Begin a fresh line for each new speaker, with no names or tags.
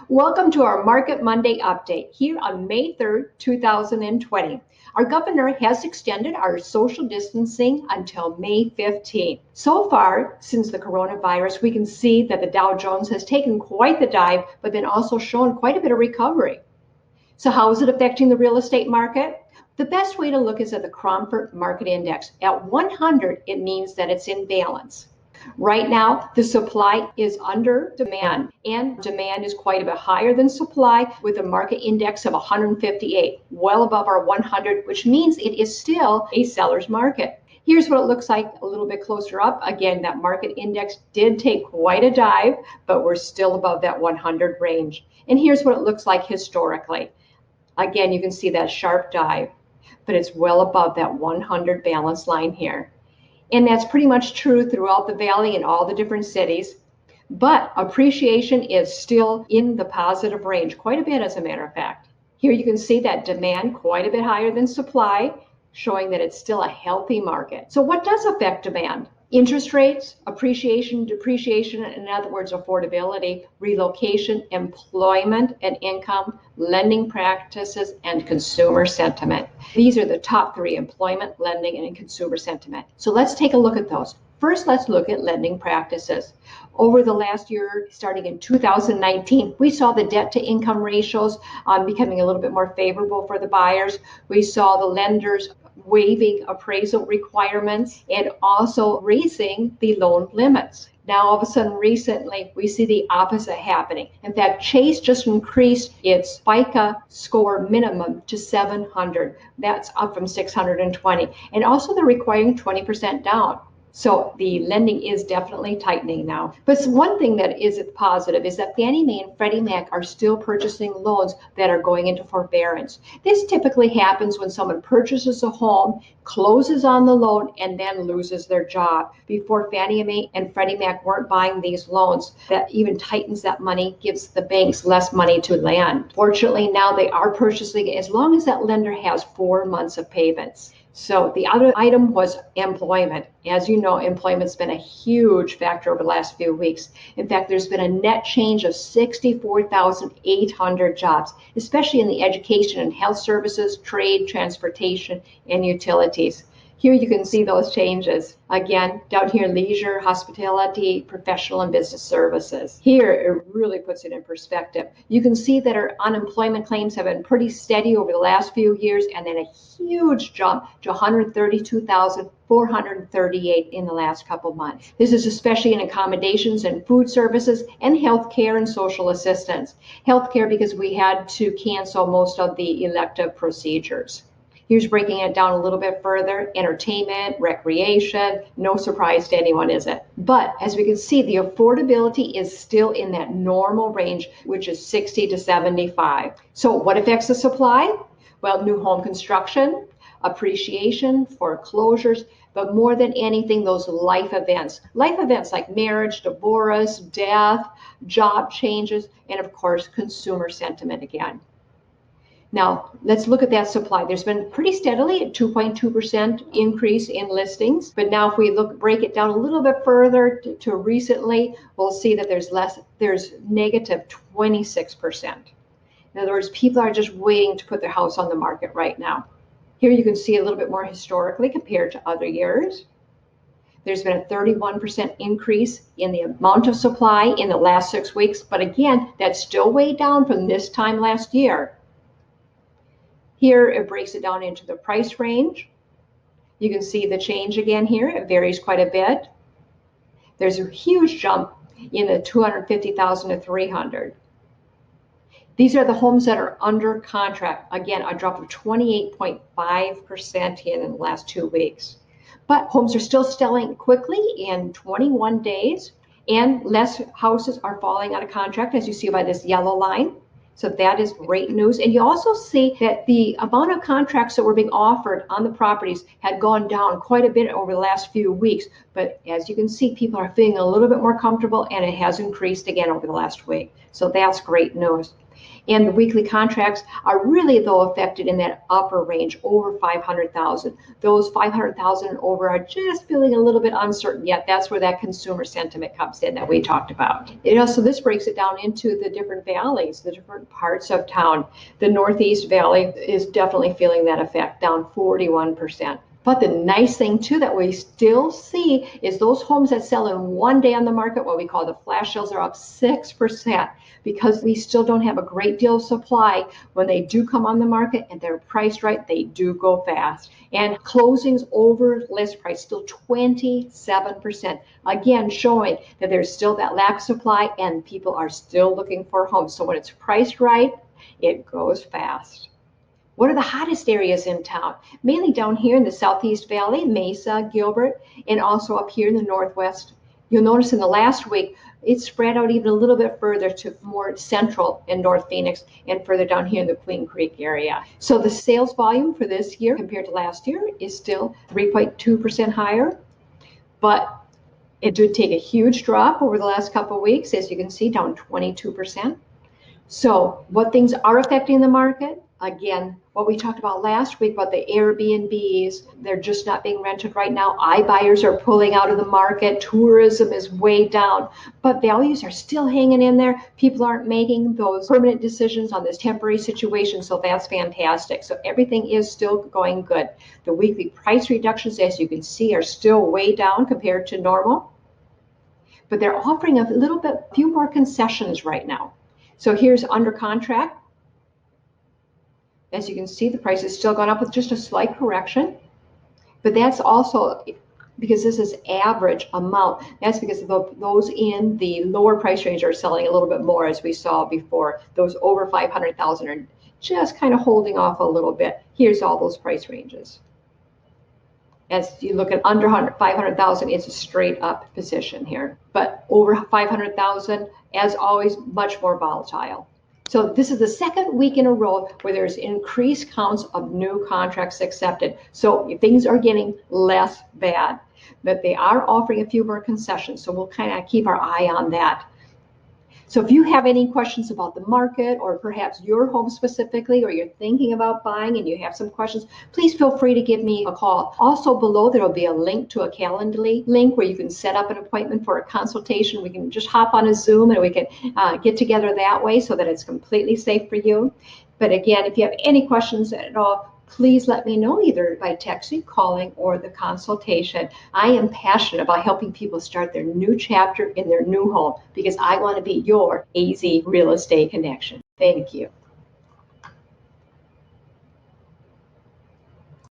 Welcome to our Market Monday update here on May 3rd, 2020. Our governor has extended our social distancing until May 15th. So far, since the coronavirus, we can see that the Dow Jones has taken quite the dive, but then also shown quite a bit of recovery. So how is it affecting the real estate market? The best way to look is at the Cromford Market Index. At 100, it means that it's in balance. Right now, the supply is under demand, and demand is quite a bit higher than supply with a market index of 158, well above our 100, which means it is still a seller's market. Here's what it looks like a little bit closer up. Again, that market index did take quite a dive, but we're still above that 100 range. And here's what it looks like historically. Again, you can see that sharp dive, but it's well above that 100 balance line here. And that's pretty much true throughout the valley in all the different cities. But appreciation is still in the positive range, quite a bit as a matter of fact. Here you can see that demand quite a bit higher than supply, showing that it's still a healthy market. So what does affect demand? Interest rates, appreciation, depreciation, in other words, affordability, relocation, employment and income, lending practices, and consumer sentiment. These are the top three: employment, lending, and consumer sentiment. So let's take a look at those. First, let's look at lending practices. Over the last year, starting in 2019, we saw the debt to income ratios becoming a little bit more favorable for the buyers. We saw the lenders waiving appraisal requirements and also raising the loan limits. Now, all of a sudden, recently, we see the opposite happening. In fact, Chase just increased its FICO score minimum to 700. That's up from 620. And also, they're requiring 20% down. So the lending is definitely tightening now. But one thing that is positive is that Fannie Mae and Freddie Mac are still purchasing loans that are going into forbearance. This typically happens when someone purchases a home, closes on the loan, and then loses their job. Before, Fannie Mae and Freddie Mac weren't buying these loans. That even tightens that money, gives the banks less money to lend. Fortunately, now they are purchasing it as long as that lender has 4 months of payments. So the other item was employment. As you know, employment's been a huge factor over the last few weeks. In fact, there's been a net change of 64,800 jobs, especially in the education and health services, trade, transportation, and utilities. Here you can see those changes. Again, down here, leisure, hospitality, professional and business services. Here, it really puts it in perspective. You can see that our unemployment claims have been pretty steady over the last few years, and then a huge jump to 132,438 in the last couple months. This is especially in accommodations and food services and healthcare and social assistance. Healthcare because we had to cancel most of the elective procedures. Here's breaking it down a little bit further. Entertainment, recreation, no surprise to anyone, is it? But as we can see, the affordability is still in that normal range, which is 60 to 75. So what affects the supply? Well, new home construction, appreciation, foreclosures, but more than anything, those life events. Life events like marriage, divorce, death, job changes, and of course, consumer sentiment again. Now, let's look at that supply. There's been pretty steadily a 2.2% increase in listings. But now if we break it down a little bit further to recently, we'll see that there's negative 26%. In other words, people are just waiting to put their house on the market right now. Here you can see a little bit more historically compared to other years. There's been a 31% increase in the amount of supply in the last 6 weeks. But again, that's still way down from this time last year. Here, it breaks it down into the price range. You can see the change again here. It varies quite a bit. There's a huge jump in the 250,000 to 300. These are the homes that are under contract. Again, a drop of 28.5% in the last 2 weeks. But homes are still selling quickly in 21 days, and less houses are falling out of contract, as you see by this yellow line. So that is great news. And you also see that the amount of contracts that were being offered on the properties had gone down quite a bit over the last few weeks. But as you can see, people are feeling a little bit more comfortable, and it has increased again over the last week. So that's great news. And the weekly contracts are really, though, affected in that upper range, over 500,000. Those 500,000 and over are just feeling a little bit uncertain yet. That's where that consumer sentiment comes in that we talked about. So this breaks it down into the different valleys, the different parts of town. The Northeast Valley is definitely feeling that effect, down 41%. But the nice thing, too, that we still see is those homes that sell in one day on the market, what we call the flash sales, are up 6%, because we still don't have a great deal of supply. When they do come on the market and they're priced right, they do go fast. And closings over list price, still 27%. Again, showing that there's still that lack of supply and people are still looking for homes. So when it's priced right, it goes fast. What are the hottest areas in town? Mainly down here in the Southeast Valley, Mesa, Gilbert, and also up here in the Northwest. You'll notice in the last week, it spread out even a little bit further to more central in North Phoenix and further down here in the Queen Creek area. So the sales volume for this year compared to last year is still 3.2% higher, but it did take a huge drop over the last couple of weeks, as you can see, down 22%. So what things are affecting the market? Again, what we talked about last week about the Airbnbs, they're just not being rented right now. iBuyers are pulling out of the market. Tourism is way down, but values are still hanging in there. People aren't making those permanent decisions on this temporary situation, so that's fantastic. So everything is still going good. The weekly price reductions, as you can see, are still way down compared to normal, but they're offering a little bit, few more concessions right now. So here's under contract. As you can see, the price has still gone up with just a slight correction, but that's also because this is average amount. That's because those in the lower price range are selling a little bit more, as we saw before. Those over 500,000 are just kind of holding off a little bit. Here's all those price ranges. As you look at under 500,000, it's a straight up position here, but over 500,000, as always, much more volatile. So this is the second week in a row where there's increased counts of new contracts accepted. So things are getting less bad, but they are offering a few more concessions. So we'll kind of keep our eye on that. So if you have any questions about the market, or perhaps your home specifically, or you're thinking about buying and you have some questions, please feel free to give me a call. Also below, there will be a link to a Calendly link where you can set up an appointment for a consultation. We can just hop on a Zoom and we can get together that way so that it's completely safe for you. But again, if you have any questions at all, please let me know either by texting, calling, or the consultation. I am passionate about helping people start their new chapter in their new home because I want to be your AZ Real Estate Connection. Thank you.